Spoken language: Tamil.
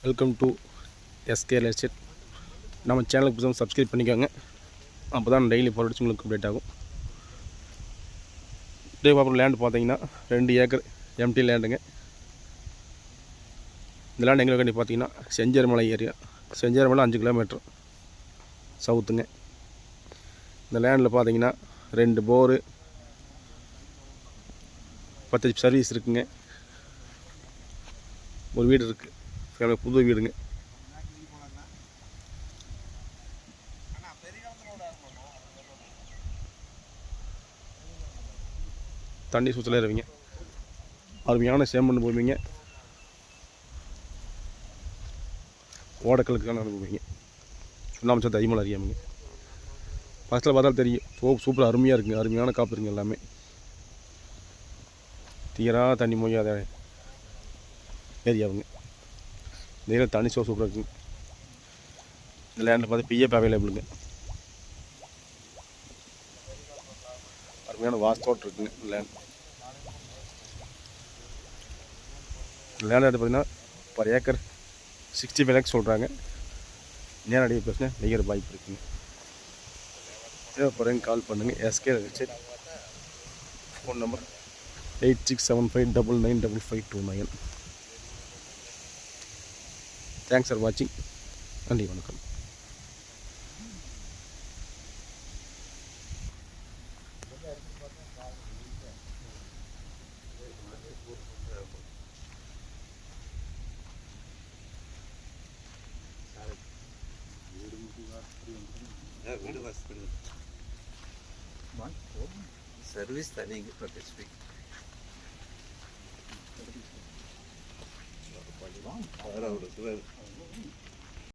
Welcome to SK real estate. நம்ம சேனலுக்கு புதுசாக சப்ஸ்கிரைப் பண்ணிக்கோங்க. அப்போ தான் டெய்லி போடுறது உங்களுக்கு அப்டேட் ஆகும். இதே அப்புறம் லேண்டு பார்த்தீங்கன்னா 2 ஏக்கர் எம்டி லேண்டுங்க. இந்த லேண்ட் எங்கே கண்டி பார்த்தீங்கன்னா செஞ்சேரிமலை ஏரியா. செஞ்சேரிமலை 5 கிலோமீட்டர் சவுத்துங்க. இந்த லேண்டில் பார்த்தீங்கன்னா 2 போரு, 10 சர்வீஸ் இருக்குங்க. ஒரு வீடு இருக்குது, புது வீடுங்க. தண்ணி சுற்றலே இருவீங்க. அருமையான சேமண்ணு போவீங்க. ஓடக்கலுக்கான அனுபவிங்க. சுண்ணாம்பு சத்து அதிகமாக அறியாமங்க. ஃபஸ்ட்டில் பார்த்தாலும் தெரியும். சூப்பராக அருமையாக இருக்குங்க. அருமையான காப்பு இருக்குங்க. எல்லாமே தீரா தண்ணி மொய்யாத ஏரியாவுங்க. நேரில் தண்ணி சூப்பராக இருக்குங்க. இந்த லேண்டில் பார்த்து பிஎஃப் அவைலபிளுங்க. அருமையான வாஸ்தோட்டு இருக்குங்க. லேண்ட் எடுத்து பார்த்தீங்கன்னா பர் ஏக்கர் 65 lakhs சொல்கிறாங்க. நேரடியாக பேசினா நெய்கிற வாய்ப்பு இருக்குங்க. தேவைப்படுறேங்க கால் பண்ணுங்கள். SK real estate. Phone number 8675995529. Thanks for வாட்சிங். நன்றி, வணக்கம். வீடு வாசல் சர்வீஸ் தனிங்க ஸ்பெசிஃபிக்